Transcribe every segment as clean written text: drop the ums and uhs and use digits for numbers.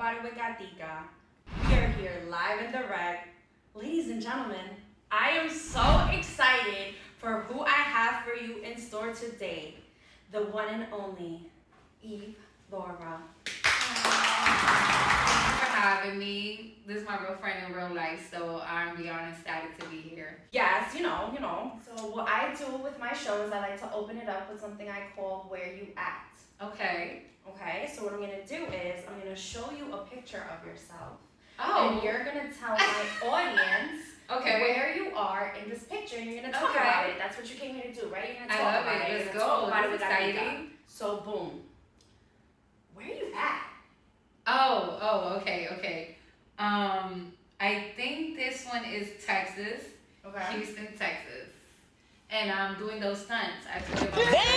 About It with Gatica. We are here live and direct. Ladies and gentlemen, I am so excited for who I have for you in store today. The one and only LORA. Thank you for having me. This is my real friend in real life, so I'm beyond ecstatic to be here. Yes, you know. So what I do with my show is I like to open it up with something I call Where You At. Okay. Okay, so what I'm gonna do is I'm gonna show you a picture of yourself. Oh. And you're gonna tell my audience where you are in this picture, and you're gonna talk about it. That's what you came here to do, right? You're gonna talk about it. Let's go. About it That's with exciting. So boom. Where you at? Okay. I think this one is Texas. Okay. Houston, Texas. And I'm doing those stunts. I told you about my stunts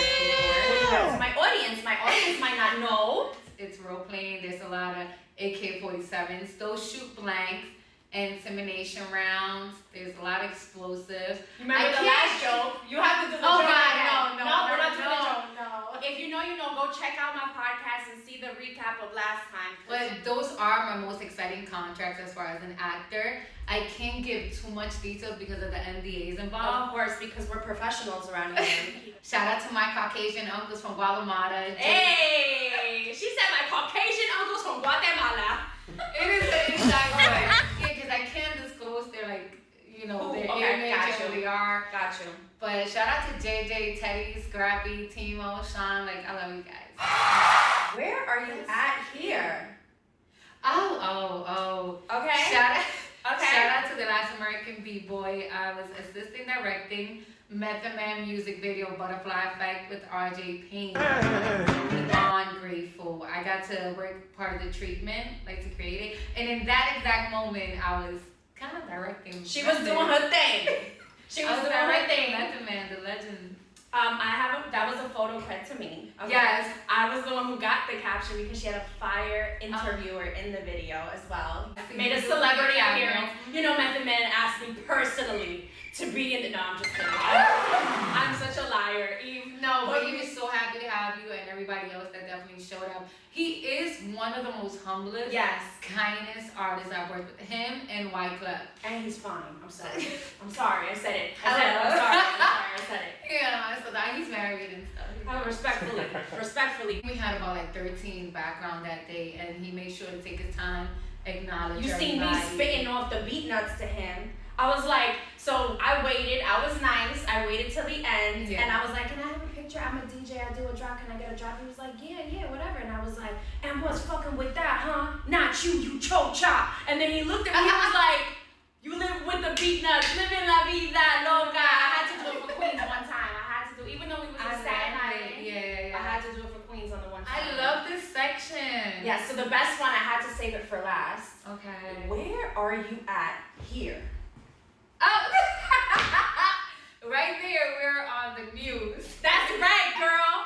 before. My audience might not know. It's role playing. There's a lot of AK-47s. Those shoot blanks, insemination rounds. There's a lot of explosives. Remember the last joke? You have to do the joke. God, again. no, we're not doing no. the joke. No. If you know, go check out my podcast and see the recap of last time. But those are my most exciting contracts as far as an actor. I can't give too much details because of the NDAs involved. Of course, because we're professionals around here. Shout out to my Caucasian uncles from Guatemala. Hey! She said my Caucasian uncles from Guatemala. It is the exact way. Yeah, because I can't disclose their, their image and who they are. Got you. But shout out to JJ, Teddy, Scrappy, Timo, Sean. I love you guys. Where are you at here? Oh. Okay. Shout out to the Last American B-Boy. I was assistant directing Method Man music video Butterfly Effect with RJ Payne. Beyond grateful. I got to work part of the treatment, to create it. And in that exact moment, I was kind of directing. She was doing her thing. She was doing her thing. Method Man, the legend. That was a photo credit to me. Okay? Yes. I was the one who got the caption because she had a fire interviewer in the video as well. Made a celebrity appearance. Method Man asked me personally to be in the. No, I'm just kidding. I'm such a liar, Eve. No, but he was so happy to have you and everybody else that definitely showed up. He is one of the most humblest, kindest artists I've worked with. Him and White Club. And he's fine. I'm sorry. I said it. I'm sorry. I said it. Yeah, so that he's married and stuff. Respectfully. We had about 13 background that day, and he made sure to take his time, acknowledge You everybody. seen me spitting off the beat nuts to him. I was like, so I waited. I was nice. I waited till the end, and I was like, can I have a picture? I'm a DJ. I do a drop. Can I get a drop? He was like, yeah, whatever. And I was like, and what's fucking with that, huh? Not you cho-cha. And then he looked at me. He was like, you live with the beat nuts, living la vida loca. I had to do it for Queens one time. Even though we was in Staten Island, I had to do it for Queens on the one time. I love this section. Yeah, so the best one, I had to save it for last. Okay. Where are you at here? Oh, right there, we're on the news. That's right, girl.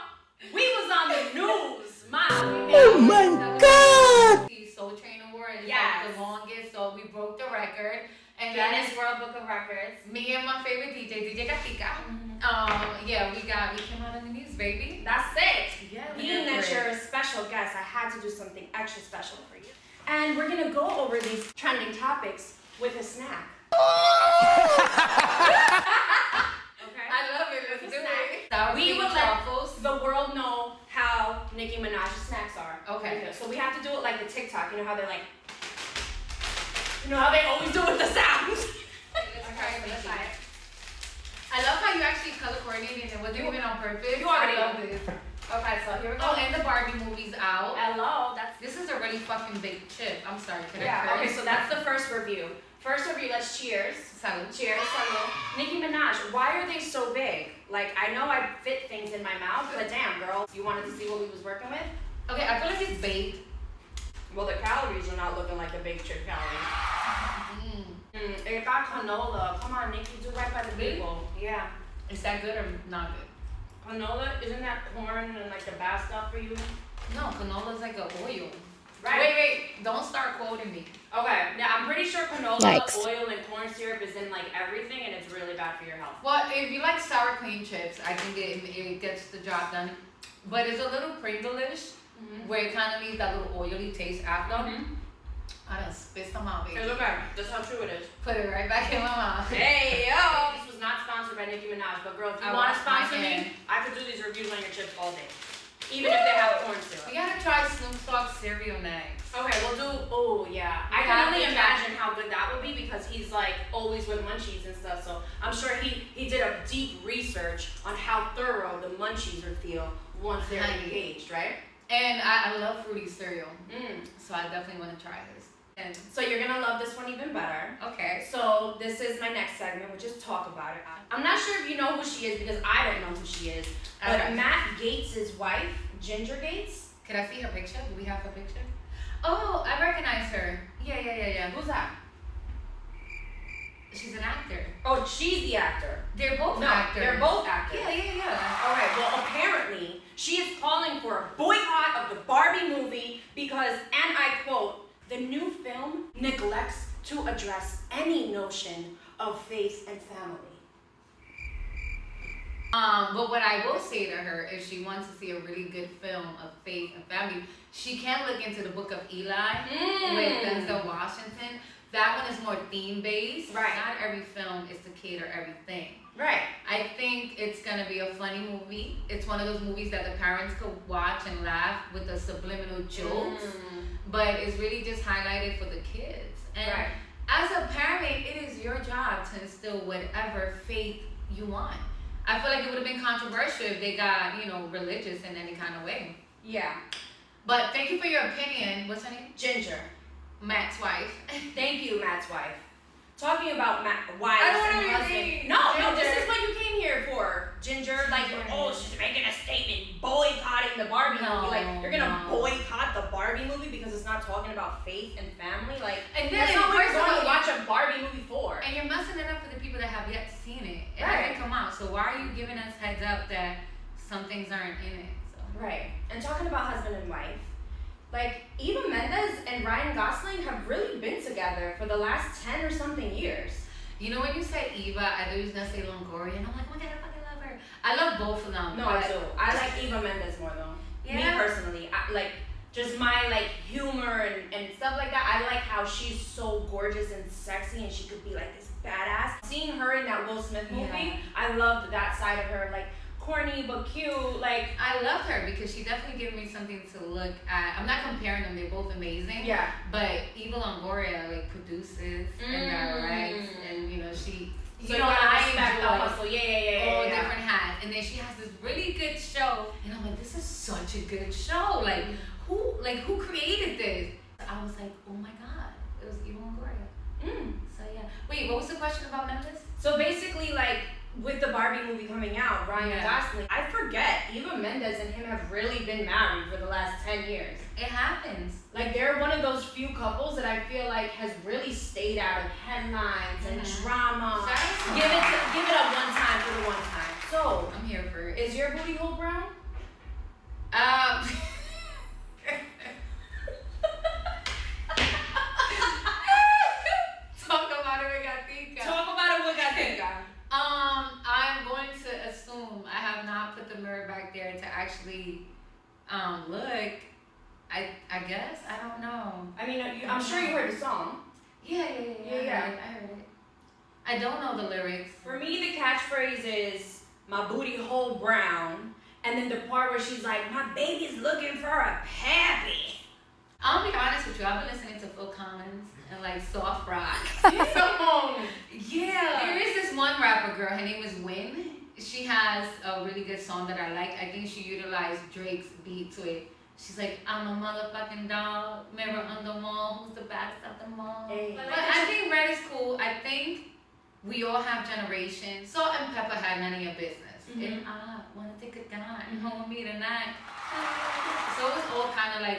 We was on the news, Mom. Oh my God! The Soul Train Award is Yes. the longest, so we broke the record. And Guinness World Book of Records. Me and my favorite DJ Gatica. We came out on the news, baby. That's it. Yeah, Being that you're a special guest, I had to do something extra special for you. And we're gonna go over these trending topics with a snack. Okay. I love it. Let's do it. We will let the world know how Nicki Minaj's snacks are. Okay. So we have to do it like the TikTok. You know how they're like. You know how they always do with the sounds. Let's try it. I love how you actually color coordinated and wasn't even on purpose. You already love this. Okay, so here we go. Oh, and the Barbie movie's out. Hello, This is a really fucking big chip. I'm sorry, could I yeah. curse? Okay, so that's the first review. Let's cheers. Salud. Cheers, salud. Nicki Minaj, why are they so big? I know I fit things in my mouth, but damn, girl, you wanted to see what we was working with? Okay, I feel like it's baked. Well, the calories are not looking like a baked chip calorie. It got canola. Come on, Nicki, do right by the people. Yeah. Is that good or not good? Canola, isn't that corn and the bad stuff for you? No, canola's like an oil. Right. Wait, don't start quoting me. Okay, now I'm pretty sure canola, oil, and corn syrup is in everything, and it's really bad for your health. Well, if you like sour cream chips, I think it gets the job done. But it's a little Pringle-ish. where it kind of leaves that little oily taste after. I done spit some out, baby. It's okay. That's how true it is. Put it right back in my mouth. Hey, yo! This was not sponsored by Nicki Minaj, but girl, if you want to sponsor me, I could do these reviews on your chips all day. Even if they have corn syrup. We gotta try Snoop Dogg's cereal next. Okay, we'll do, oh yeah. I can only imagine how good that would be because he's like always with munchies and stuff. So I'm sure he did a deep research on how thorough the munchies would feel once they're engaged, right? And I love fruity cereal. So I definitely want to try this. And so you're gonna love this one even better. Okay. So this is my next segment, which is talk about it. I'm not sure if you know who she is because I don't know who she is. But Okay. Matt Gates' wife, Ginger Gates. Could I see her picture? Do we have her picture? Oh, I recognize her. Yeah. Who's that? She's an actor. Oh, she's the actor. They're both actors. They're both actors. Yeah. All right. Well, apparently she is calling for a boycott of the Barbie movie because, and I quote, the new film neglects to address any notion of faith and family. But what I will say to her, if she wants to see a really good film of faith and family, she can look into the Book of Eli with Denzel Washington. That one is more theme-based. Right. Not every film is to cater everything. Right. I think it's gonna be a funny movie. It's one of those movies that the parents could watch and laugh with the subliminal jokes, but it's really just highlighted for the kids. And as a parent, it is your job to instill whatever faith you want. I feel like it would have been controversial if they got, religious in any kind of way. Yeah. But thank you for your opinion. What's her name? Ginger. Matt's wife. Thank you, Matt's wife. Talking about wives I don't want and to husbands. No, this is what you came here for. Ginger, like, she's making a statement boycotting the Barbie movie. Like, you're gonna boycott the Barbie movie because it's not talking about faith and family? Like, and then that's not what you're going to watch a Barbie movie for. And you're messing it up for the people that have yet seen it. It Right. hasn't come out. So why are you giving us heads up that some things aren't in it? So. Right. And talking about husband and wife, like, Eva Mendes and Ryan Gosling have really been together for the last 10 or something years. You know, when you said Eva, I thought you was going to say Longoria, and I'm like, oh my God, I fucking love her. I love both of them. No, I do. I like Eva Mendes more, though. Yeah. Me personally. Just my, humor and stuff like that. I like how she's so gorgeous and sexy, and she could be, this badass. Seeing her in that Will Smith movie, I loved that side of her, corny but cute. I loved her because she definitely gave me something to look at. I'm not comparing them; they're both amazing. Yeah. But Eva Longoria produces and directs, and she. So I respect the hustle. All different hats, and then she has this really good show, and I'm like, this is such a good show. Who created this? I was like, oh my God, it was Eva Longoria. So yeah. Wait, what was the question about Memphis? So basically, with the Barbie movie coming out, Ryan Gosling, I forget, Eva Mendes and him have really been married for the last 10 years. It happens. They're one of those few couples that I feel like has really stayed out of headlines and drama. Give it a one time for the one time. So, I'm here for it. Is your booty hole brown? Talk about it with Gatica. Talk about it with Gatica. I'm going to assume I have not put the mirror back there to actually look. I guess. I don't know. I mean, I'm sure you heard the song. Yeah. I heard it. I don't know the lyrics. For me, the catchphrase is, my booty hole brown. And then the part where she's like, my baby's looking for a pappy. I'll be honest with you. I've been listening to Phil Collins and soft rock. Yeah. There is this one rapper girl. Her name is Wynn. She has a really good song that I like. I think she utilized Drake's beat to it. She's like, I'm a motherfucking dog, mirror on the wall, who's the baddest of them all. Hey. But I think Red is cool. I think we all have generations. Salt and pepper had none of your business. And I wanna take a gun and hold me tonight. So it was all kind of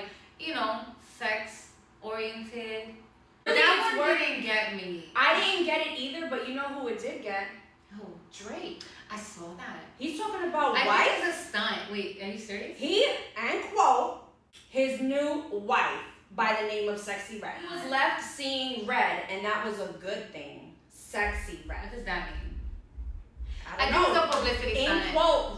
sex oriented. That one didn't get me. I didn't get it either, but you know who it did get? Who? Drake. I saw that. He's talking about I wife. think it's a stunt. Wait, are you serious? He, and quote, his new wife by the name of Sexy Red. He was left seeing red, and that was a good thing. Sexy Red. What does that mean? I don't know. It's a publicity stunt. In quote,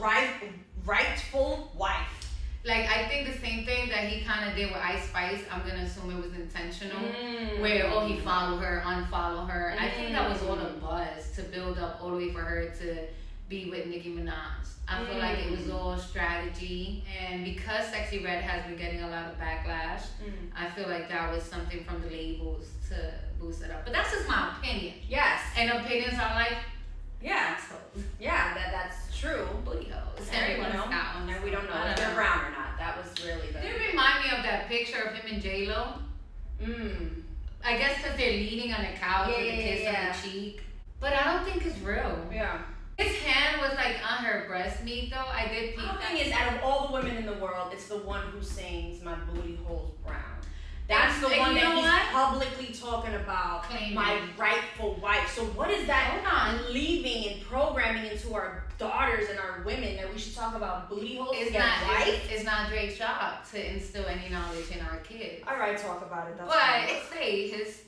rightful wife. Like, I think the same thing that he kind of did with Ice Spice, I'm going to assume it was intentional. Where, he followed her, unfollow her. I think that was all a buzz to build up all the way for her to be with Nicki Minaj. I feel like it was all strategy. And because Sexy Red has been getting a lot of backlash, I feel like that was something from the labels to boost it up. But that's just my opinion. Yes. And opinions are like, assholes. Yeah, that's true. Booty hoes. Everyone's got one. And we don't know if they're brown or not. That was really the... Did it remind me of that picture of him and J-Lo? I guess because they're leaning on the couch with a kiss on the cheek. But I don't think it's real. Yeah. His hand was like on her breast meat though. I did peep that. The thing is, out of all the women in the world, it's the one who sings "My Booty Hole's Brown." That's the one that he's publicly talking about, claiming my rightful wife. So what is that leaving and programming into our daughters and our women that we should talk about booty holes? It's not Drake's job to instill any knowledge in our kids. All right, talk about it. That's but say his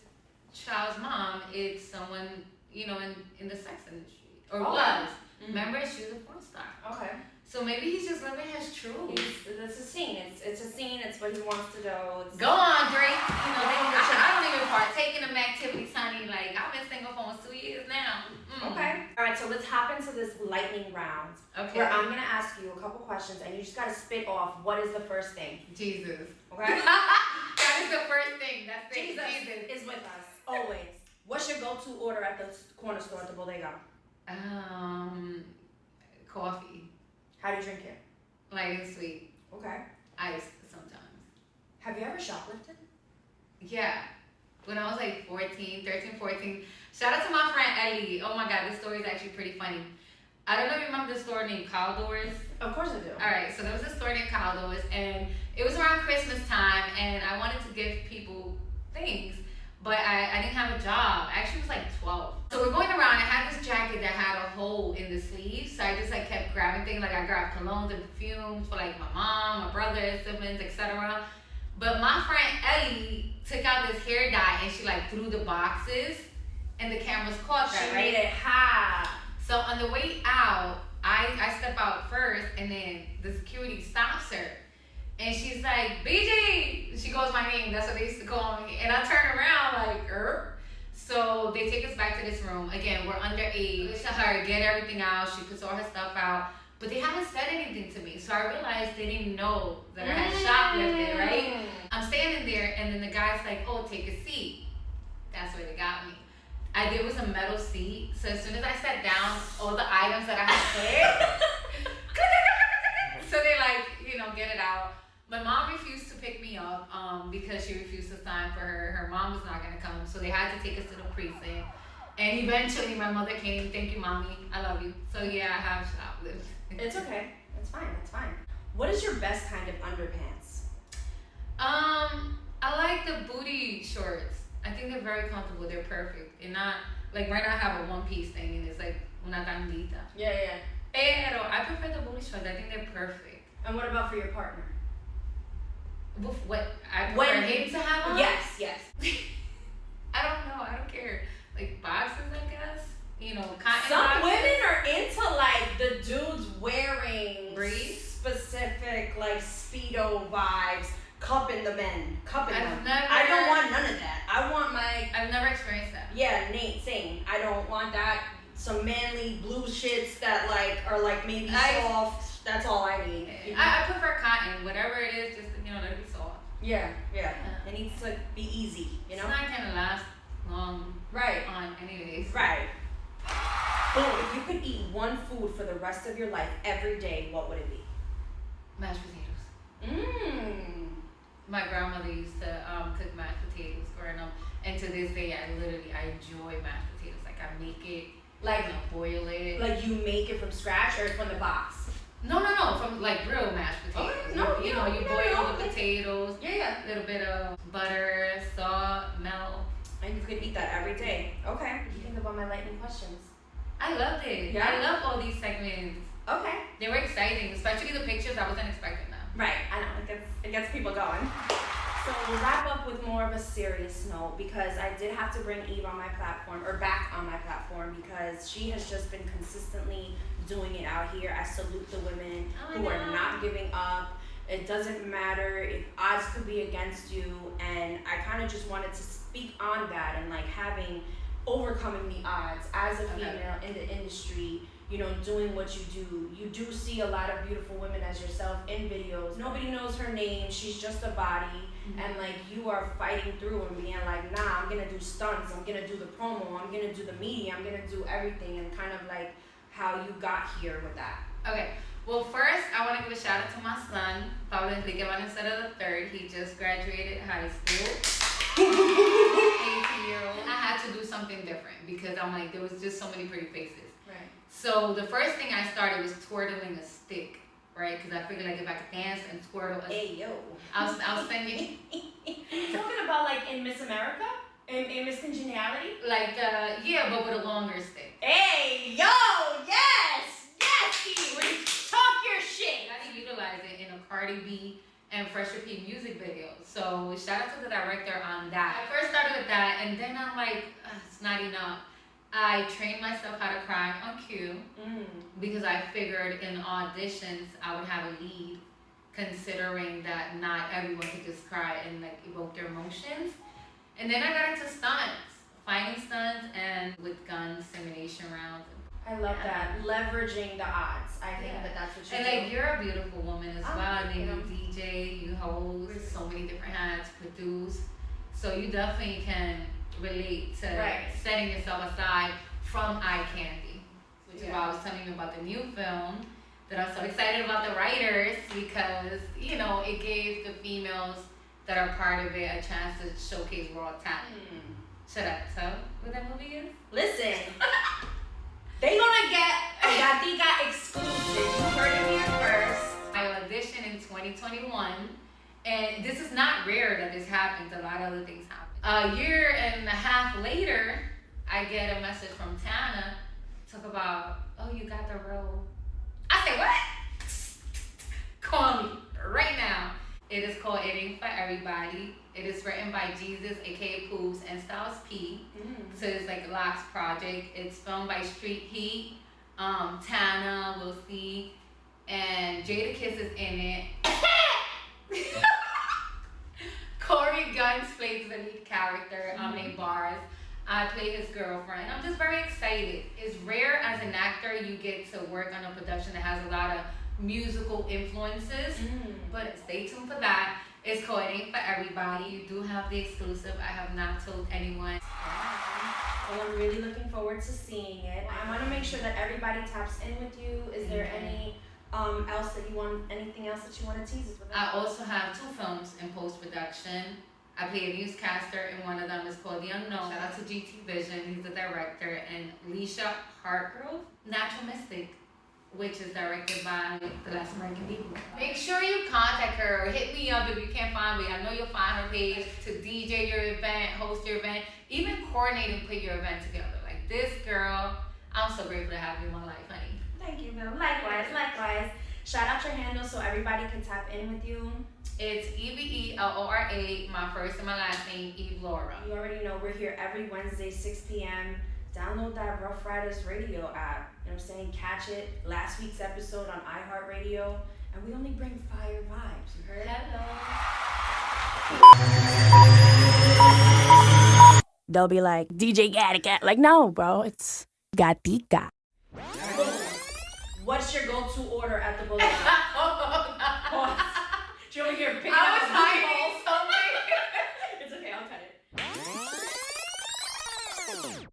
child's mom is someone, in the sex industry. Or was. Remember, she was a porn star. Okay. So maybe he's just living his truth. It's a scene. It's a scene. It's what he wants to do. Go on, Drake. I don't even partake in them activities, honey. Like, I've been single for almost 2 years now. Okay. All right, so let's hop into this lightning round. Okay. Where I'm going to ask you a couple questions, and you just got to spit off what is the first thing. Jesus. Okay? That is the first thing. That's it. Jesus is with us, always. What's your go-to order at the corner store at the bodega? Coffee. How do you drink it? Like sweet. Okay. Iced sometimes. Have you ever shoplifted? Yeah. When I was like 13. Shout out to my friend Ellie. Oh my God, this story is actually pretty funny. I don't know if you remember the store named Caldors. Of course I do. Alright, so there was a store named Caldors and it was around Christmas time and I wanted to give people things. But I didn't have a job. I actually was like 12. So we're going around. I had this jacket that had a hole in the sleeve. So I just like kept grabbing things. Like I grabbed colognes and perfumes for like my mom, my brother, siblings, etc. But my friend Ellie took out this hair dye and she like threw the boxes and the cameras caught that, right? She made it hot. So on the way out, I step out first and then the security stops her. And she's like, BG! She goes my name, that's what they used to call me. And I turn around like, So they take us back to this room. Again, we're underage. To her, get everything out. She puts all her stuff out. But they haven't said anything to me. So I realized they didn't know that I had shoplifted, right? I'm standing there and then the guy's like, take a seat. That's where they got me. It was a metal seat. So as soon as I sat down, all the items that I had put, so they like, get it out. My mom refused to pick me up because she refused to sign for her. Her mom was not going to come, so they had to take us to the precinct. And eventually my mother came. Thank you, Mommy. I love you. So yeah, I have shoplifted. It's okay. It's fine. It's fine. What is your best kind of underpants? I like the booty shorts. I think they're very comfortable. They're perfect. And not, like right now I have a one-piece thing and it's like una tandita. Yeah. Pero I prefer the booty shorts. I think they're perfect. And what about for your partner? What I prefer him to have on? Yes. I don't know. I don't care. Like boxes, I guess. Cotton Some boxes. women are into like the dudes wearing briefs, specific like Speedo vibes, cupping them. I don't want none of that. I want I've never experienced that. Yeah, Nate, same. I don't want that. Some manly blue shits that like are like maybe soft. That's all I need. I prefer cotton. Whatever it is, just let it be soft. Yeah. It needs to be easy. It's not gonna last long. Right. On anyways. Right. Boom. If you could eat one food for the rest of your life every day, what would it be? Mashed potatoes. My grandmother used to cook mashed potatoes growing up, and to this day, I enjoy mashed potatoes. Like I make it, like boil it. Like you make it from scratch or from the box? No, from like real mashed potatoes. Okay, no, you boil the potatoes. Yeah. A little bit of butter, salt, milk. And you could eat that every day. Okay. What do you think about my lightning questions? I loved it. Yeah. I love all these segments. Okay. They were exciting, especially the pictures. I wasn't expecting them. Right. I know. It gets people going. So we'll wrap up with more of a serious note because I did have to bring Eve on my platform, or back on my platform, because she has just been consistently doing it out here. I salute the women who are not giving up. It doesn't matter if odds could be against you, and I kind of just wanted to speak on that and like overcoming the odds as a female in the industry, you know, doing what you do. You do see a lot of beautiful women as yourself in videos. Nobody knows her name, she's just a body, and like you are fighting through and being like, nah, I'm gonna do stunts, I'm gonna do the promo, I'm gonna do the media, I'm gonna do everything, and kind of like how you got here with that. Okay. Well, first, I want to give a shout out to my son, Pablo Enrique Valenzuela III. He just graduated high school. 18-year-old. I had to do something different because I'm like, there was just so many pretty faces. Right. So the first thing I started was twirling a stick, right? Because I figured like if I could dance and twirl a stick. Hey, yo. I was thinking. Talking about like in Miss America? In Miss Congeniality? Like, yeah, but with a longer stick. Hey, yo, yes! Yes, Steve! Talk your shit! I got to utilize it in a Cardi B and Fresher P music video. So shout out to the director on that. I first started with that, and then I'm like, it's not enough. I trained myself how to cry on cue because I figured in auditions I would have a lead, considering that not everyone could just cry and like evoke their emotions. And then I got into stunts, fighting stunts, and with guns, simulation rounds. I love that. Leveraging the odds. I think that's what you do. And like, you're a beautiful woman as well. I mean, you DJ, you host, so many different hats, produce. So you definitely can relate to setting yourself aside from eye candy. Which is why I was telling you about the new film, that I'm so excited about the Ryders, because, you know, it gave the females that are part of it a chance to showcase raw talent. Should I tell what that movie is? Listen. They gonna get a Gatica exclusive. You heard it here first. I auditioned in 2021, and this is not rare that this happens. A lot of other things happen. A year and a half later, I get a message from Tana, talk about, oh, you got the role. I say, what? Call me right now. It is called It Ain't For Everybody. It is written by Jesus, aka Poops, and Styles P. So it's like Locke's project. It's filmed by Street Heat, Tana, Will C, and Jada Kiss is in it. Corey Guns plays the lead character, named Bars. I play his girlfriend. I'm just very excited. It's rare as an actor you get to work on a production that has a lot of musical influences, but stay tuned for that. It's called It Ain't For Everybody. You do have the exclusive. I have not told anyone. Well, I'm really looking forward to seeing it. I want to make sure that everybody taps in with you. Is there any anything else that you want to tease us with? I also have 2 films in post-production. I play a newscaster in one of them. It's called The Unknown. Shout out to GT Vision. He's the director. And Leisha Hartgrove, Natural Mystic, which is directed by the Last American People. Make sure you contact her or hit me up if you can't find me. I know you'll find her page to DJ your event, host your event, even coordinate and put your event together. Like this girl, I'm so grateful to have you in my life, honey. Thank you, Bill. Likewise. Shout out your handle so everybody can tap in with you. It's EVA, my first and my last name, LORA. You already know we're here every Wednesday, 6 p.m. Download that Ruff Ryders radio app. You know what I'm saying? Catch it. Last week's episode on iHeartRadio. And we only bring fire vibes. You heard? Hello. They'll be like, DJ Gatica. Like, no, bro. It's Gatica. What's your go-to order at the boulevard? Do you want to hear picking up I was hiding something. It's okay. I'll cut it.